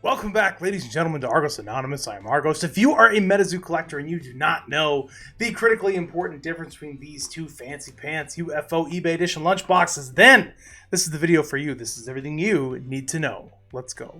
Welcome back, ladies and gentlemen, to Argos Anonymous. I am Argos. If you are a MetaZoo collector and you do not know the critically important difference between these two fancy pants UFO eBay edition lunchboxes, then this is the video for you. This is everything you need to know. Let's go.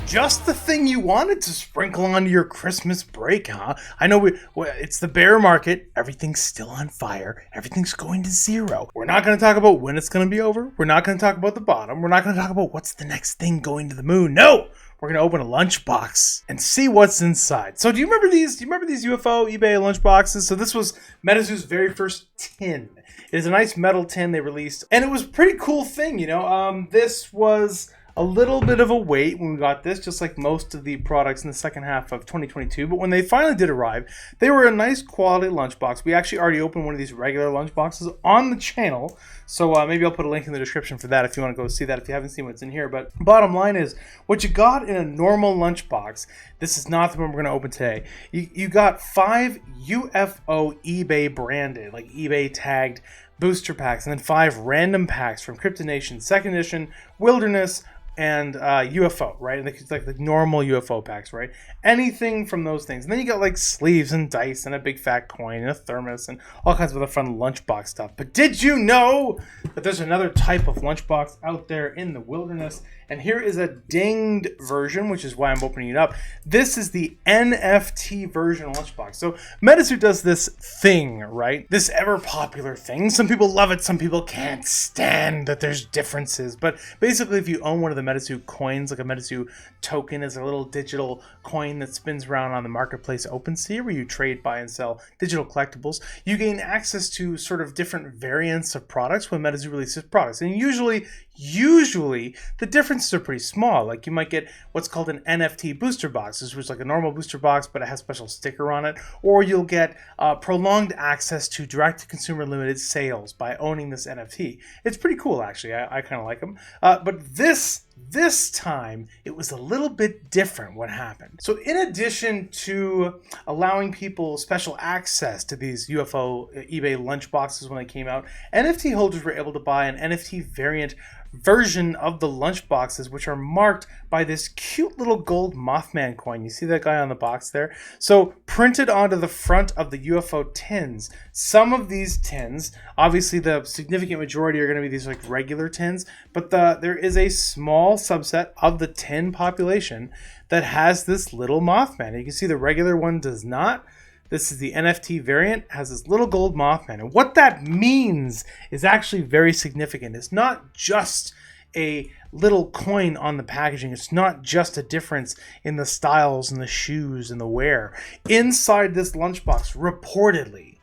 Just the thing you wanted to sprinkle onto your Christmas break, huh? I know it's the bear market. Everything's still on fire. Everything's going to zero. We're not going to talk about when it's going to be over. We're not going to talk about the bottom. We're not going to talk about what's the next thing going to the moon. No! We're going to open a lunchbox and see what's inside. So do you remember these? Do you remember these UFO eBay lunchboxes? So this was MetaZoo's very first tin. It is a nice metal tin they released. And it was a pretty cool thing, you know. This was a little bit of a wait when we got this, just like most of the products in the second half of 2022. But when they finally did arrive, they were a nice quality lunchbox. We actually already opened one of these regular lunchboxes on the channel. So maybe I'll put a link in the description for that if you want to go see that if you haven't seen what's in here. But bottom line is, what you got in a normal lunchbox, this is not the one we're going to open today. You got 5 UFO eBay branded, like eBay tagged booster packs, and then 5 random packs from Crypto Nation, 2nd Edition, Wilderness, and UFO, right? And it's like the normal UFO packs, right? Anything from those things. And then you got like sleeves and dice and a big fat coin and a thermos and all kinds of other fun lunchbox stuff. But did you know that there's another type of lunchbox out there in the wilderness? And here is a dinged version, which is why I'm opening it up. This is the NFT version lunchbox. So MetaZoo does this thing, right? This ever popular thing. Some people love it. Some people can't stand that there's differences. But basically, if you own one of the MetaZoo coins, like a MetaZoo token is a little digital coin that spins around on the marketplace OpenSea, where you trade, buy, and sell digital collectibles, you gain access to sort of different variants of products when MetaZoo releases products. And usually the differences are pretty small. Like you might get what's called an NFT booster box, which is like a normal booster box, but it has a special sticker on it. Or you'll get prolonged access to direct-to-consumer limited sales by owning this NFT. It's pretty cool, actually. I kind of like them. But this time, it was a little bit different what happened. So in addition to allowing people special access to these UFO eBay lunchboxes when they came out, NFT holders were able to buy an NFT variant version of the lunchboxes, which are marked by this cute little gold Mothman coin. You see that guy on the box there? So printed onto the front of the UFO tins. Some of these tins, obviously the significant majority are going to be these like regular tins, but there is a small subset of the tin population that has this little Mothman. You can see the regular one does not. This is the NFT variant, has this little gold Mothman. And what that means is actually very significant. It's not just a little coin on the packaging. It's not just a difference in the styles and the shoes and the wear. Inside this lunchbox, reportedly,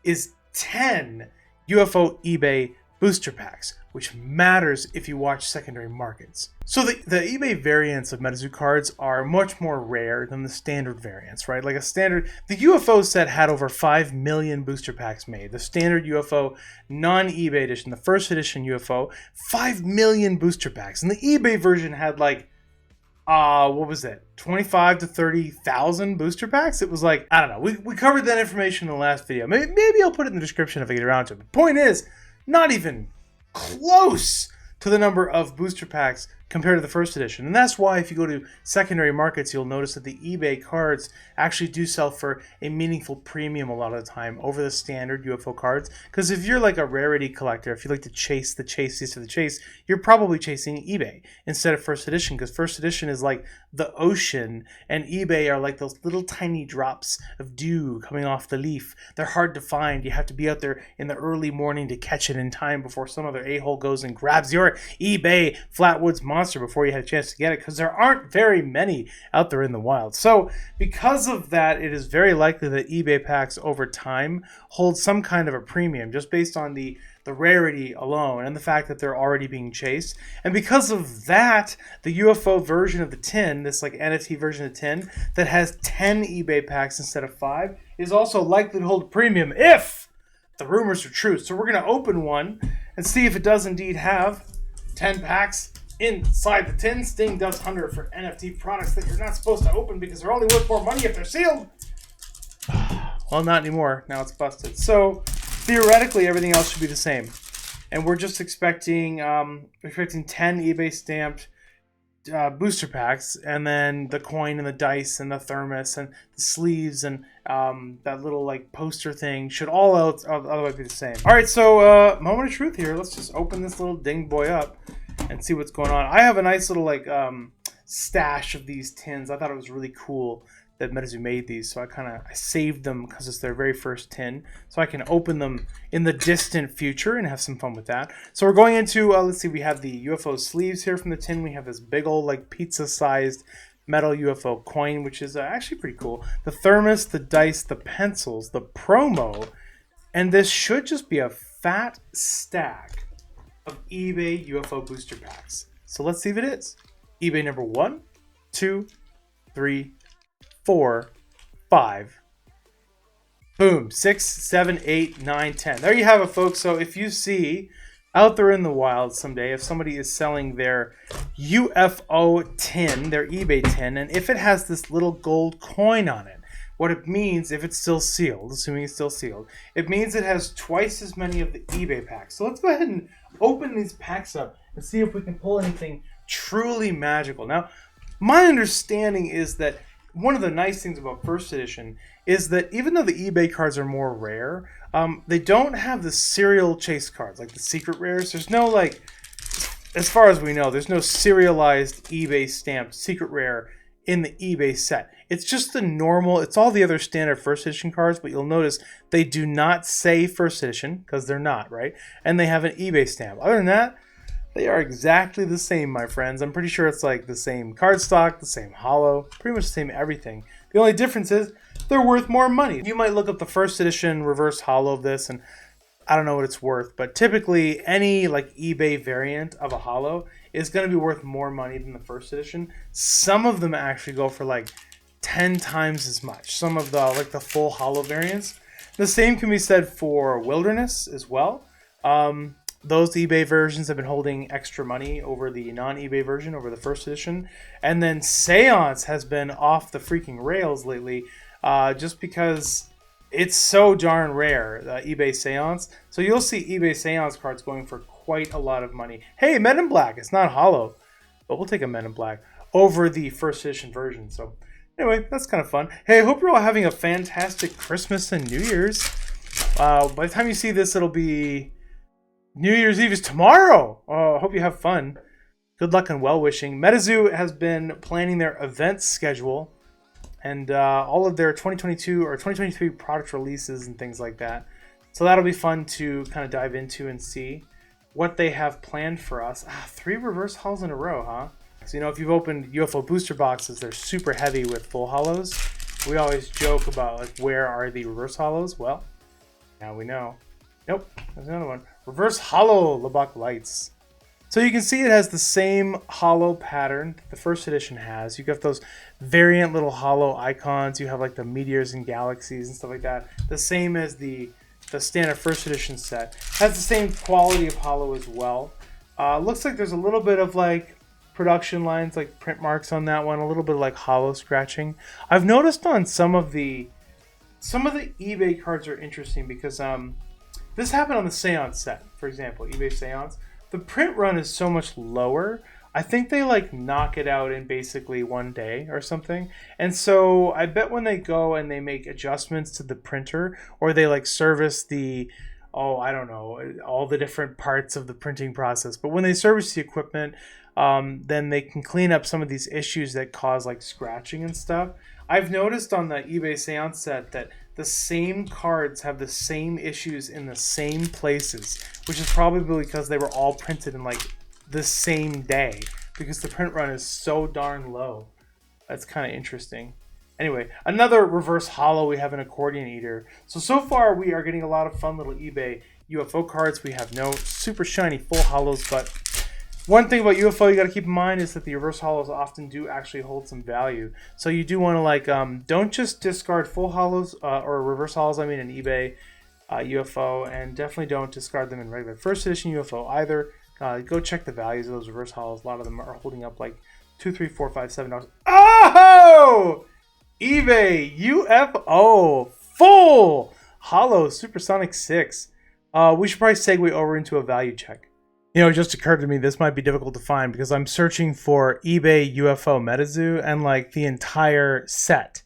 is 10 UFO eBay booster packs, which matters if you watch secondary markets. So the eBay variants of MetaZoo cards are much more rare than the standard variants, right? Like the UFO set had over 5 million booster packs made. The standard UFO non-eBay edition, the 1st edition UFO, 5 million booster packs. And the eBay version had like, what was it? 25 to 30,000 booster packs? It was like, I don't know. We covered that information in the last video. Maybe I'll put it in the description if I get around to it. But the point is, not even close to the number of booster packs compared to the 1st edition. And that's why if you go to secondary markets, you'll notice that the eBay cards actually do sell for a meaningful premium a lot of the time over the standard UFO cards. Because if you're like a rarity collector, if you like to chase the chase, you're probably chasing eBay instead of 1st edition, because 1st edition is like the ocean and eBay are like those little tiny drops of dew coming off the leaf. They're hard to find. You have to be out there in the early morning to catch it in time before some other a-hole goes and grabs your eBay Flatwoods monster before you had a chance to get it, because there aren't very many out there in the wild. So because of that, it is very likely that eBay packs over time hold some kind of a premium just based on the rarity alone and the fact that they're already being chased. And because of that, the UFO version of the tin, this like NFT version of the tin that has 10 eBay packs instead of 5, is also likely to hold a premium if the rumors are true. So we're going to open one and see if it does indeed have 10 packs inside the tin. Sting does hunt for NFT products that you're not supposed to open because they're only worth more money if they're sealed. Well, not anymore. Now it's busted. So theoretically, everything else should be the same. and we're just expecting 10 eBay stamped booster packs, and then the coin and the dice and the thermos and the sleeves and that little like poster thing should all otherwise be the same. All right, so moment of truth here. Let's just open this little ding boy up and see what's going on. I have a nice little like stash of these tins. I thought it was really cool that MetaZoo made these, so I saved them because it's their very first tin, so I can open them in the distant future and have some fun with that. So we're going into let's see, we have the UFO sleeves here from the tin. We have this big old like pizza-sized metal UFO coin, which is actually pretty cool. The thermos, the dice, the pencils, the promo, and this should just be a fat stack of eBay UFO booster packs. So let's see if it is. eBay number 1, 2, 3, 4, 5, boom, 6, 7, 8, 9, 10. There you have it, folks. So if you see out there in the wild someday, if somebody is selling their UFO tin, their eBay tin, and if it has this little gold coin on it, what it means, if it's still sealed, assuming it's still sealed, it means it has twice as many of the eBay packs. So let's go ahead and open these packs up and see if we can pull anything truly magical. Now, my understanding is that one of the nice things about first edition is that even though the eBay cards are more rare, they don't have the serial chase cards, like the secret rares. There's no, like, as far as we know, there's no serialized eBay stamped secret rare in the eBay set. It's just the normal, it's all the other standard first edition cards, but you'll notice they do not say first edition, because they're not, right? And they have an eBay stamp. Other than that, they are exactly the same, my friends. I'm pretty sure it's like the same cardstock, the same holo, pretty much the same everything. The only difference is they're worth more money. You might look up the first edition reverse holo of this, and I don't know what it's worth, but typically any like eBay variant of a holo is going to be worth more money than the first edition. Some of them actually go for like 10 times as much. Some of the like the full holo variants. The same can be said for Wilderness as well. Those eBay versions have been holding extra money over the non-eBay version, over the first edition. And then Seance has been off the freaking rails lately just because it's so darn rare, eBay Seance. So you'll see eBay Seance cards going for quite a lot of money. Hey, Men in Black. It's not holo, but we'll take a Men in Black over the first edition version. So anyway, that's kind of fun. Hey, I hope you're all having a fantastic Christmas and New Year's. By the time you see this, it'll be New Year's Eve is tomorrow. Oh, I hope you have fun. Good luck and well-wishing. MetaZoo has been planning their event schedule and all of their 2022 or 2023 product releases and things like that. So that'll be fun to kind of dive into and see what they have planned for us. 3 reverse holos in a row, huh? So, you know, if you've opened UFO booster boxes, they're super heavy with full holos. We always joke about, like, where are the reverse holos? Well, now we know. Nope, there's another one. Reverse holo Lebach Lights. So you can see it has the same holo pattern that the first edition has. You got those variant little holo icons. You have like the meteors and galaxies and stuff like that. The same as the standard first edition set. Has the same quality of holo as well. Looks like there's a little bit of like production lines, like print marks on that one. A little bit of like holo scratching. I've noticed on some of the eBay cards are interesting because this happened on the Seance set, for example, eBay Seance. The print run is so much lower. I think they like knock it out in basically one day or something. And so I bet when they go and they make adjustments to the printer or they like service the, I don't know, all the different parts of the printing process. But when they service the equipment, then they can clean up some of these issues that cause like scratching and stuff. I've noticed on the eBay Seance set that the same cards have the same issues in the same places, which is probably because they were all printed in like the same day because the print run is so darn low. That's kind of interesting. Anyway, another reverse holo, we have an accordion eater. So far we are getting a lot of fun little eBay UFO cards. We have no super shiny full holos, but one thing about UFO you got to keep in mind is that the reverse holos often do actually hold some value. So you do want to like, don't just discard full holos or reverse holos, I mean in eBay UFO, and definitely don't discard them in regular first edition UFO either. Go check the values of those reverse holos. A lot of them are holding up like $2, $3, $4, $5, $7. Oh! eBay UFO full holo Supersonic 6. we should probably segue over into a value check. You know, it just occurred to me this might be difficult to find because I'm searching for eBay UFO MetaZoo, and like the entire set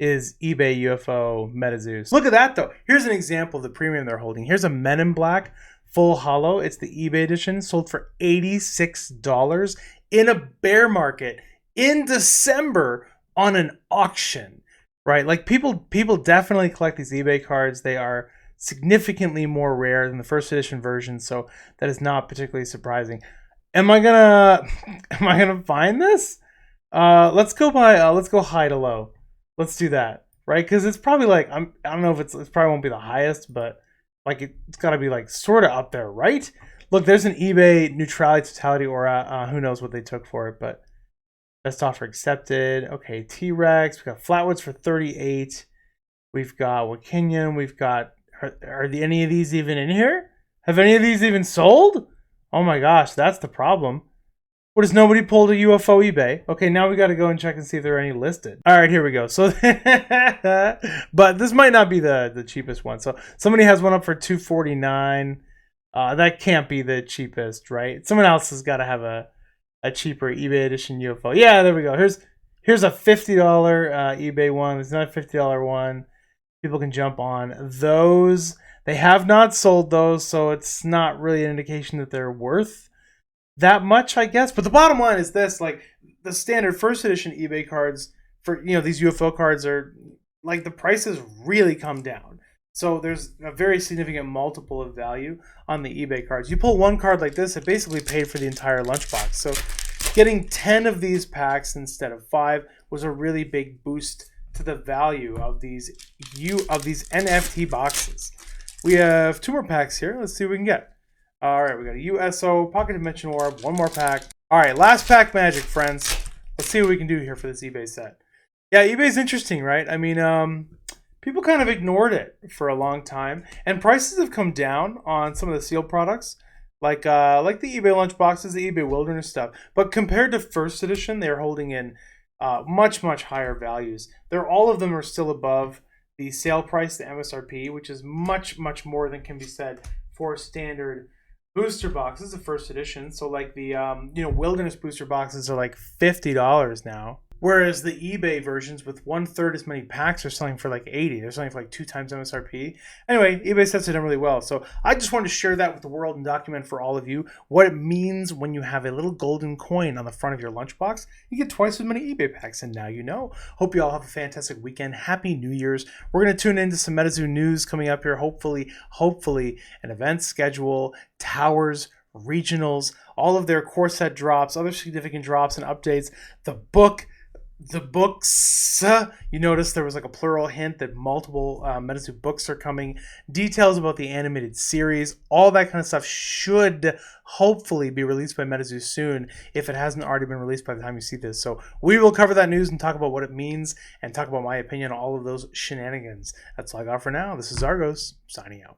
is eBay UFO MetaZoos. Look at that though. Here's an example of the premium they're holding. Here's a Men in Black full hollow. It's the eBay edition, sold for $86 in a bear market in December on an auction, right? Like people definitely collect these eBay cards. They are significantly more rare than the first edition version, so that is not particularly surprising. Am I gonna find this? Let's go high to low. Let's do that, right? Because it's probably like I don't know if it probably won't be the highest, but like it's got to be like sort of up there, right? Look, there's an eBay neutrality totality aura. Who knows what they took for it, but best offer accepted. Okay, T-Rex. We got Flatwoods for 38. We've got Wakinian. We've got. Are any of these even in here? Have any of these even sold? Oh my gosh, that's the problem. What, has nobody pulled a UFO eBay? Okay, now we got to go and check and see if there are any listed. All right, here we go. So, but this might not be the cheapest one. So somebody has one up for $249. That can't be the cheapest, right? Someone else has got to have a cheaper eBay edition UFO. Yeah, there we go. Here's a $50 eBay one. There's not a $50 one. People can jump on those. They have not sold those, so it's not really an indication that they're worth that much, I guess. But the bottom line is this: like the standard first edition eBay cards for these UFO cards are like the prices really come down. So there's a very significant multiple of value on the eBay cards. You pull one card like this, it basically paid for the entire lunchbox. So getting 10 of these packs instead of 5 was a really big boost to the value of these NFT boxes. We have 2 more packs here. Let's see what we can get. All right, we got a USO, Pocket Dimension Orb, 1 more pack. All right, last pack magic, friends. Let's see what we can do here for this eBay set. Yeah, eBay's interesting, right? I mean, people kind of ignored it for a long time, and prices have come down on some of the sealed products, like the eBay lunch boxes, the eBay Wilderness stuff. But compared to first edition, they're holding in much higher values. All of them are still above the sale price, the MSRP, which is much more than can be said for standard booster boxes of first edition. So like the Wilderness booster boxes are like $50 now, whereas the eBay versions with 1/3 as many packs are selling for like $80. They're selling for like 2 times MSRP. Anyway, eBay sets it done really well. So I just wanted to share that with the world and document for all of you what it means when you have a little golden coin on the front of your lunchbox. You get twice as many eBay packs, and now you know. Hope you all have a fantastic weekend. Happy New Year's. We're going to tune into some MetaZoo news coming up here. Hopefully an event schedule, towers, regionals, all of their core set drops, other significant drops and updates, the books. You notice there was like a plural hint that multiple MetaZoo books are coming. Details about the animated series, all that kind of stuff should hopefully be released by MetaZoo soon, if it hasn't already been released by the time you see this. So we will cover that news and talk about what it means and talk about my opinion on all of those shenanigans. That's all I got for now. This is Argos, signing out.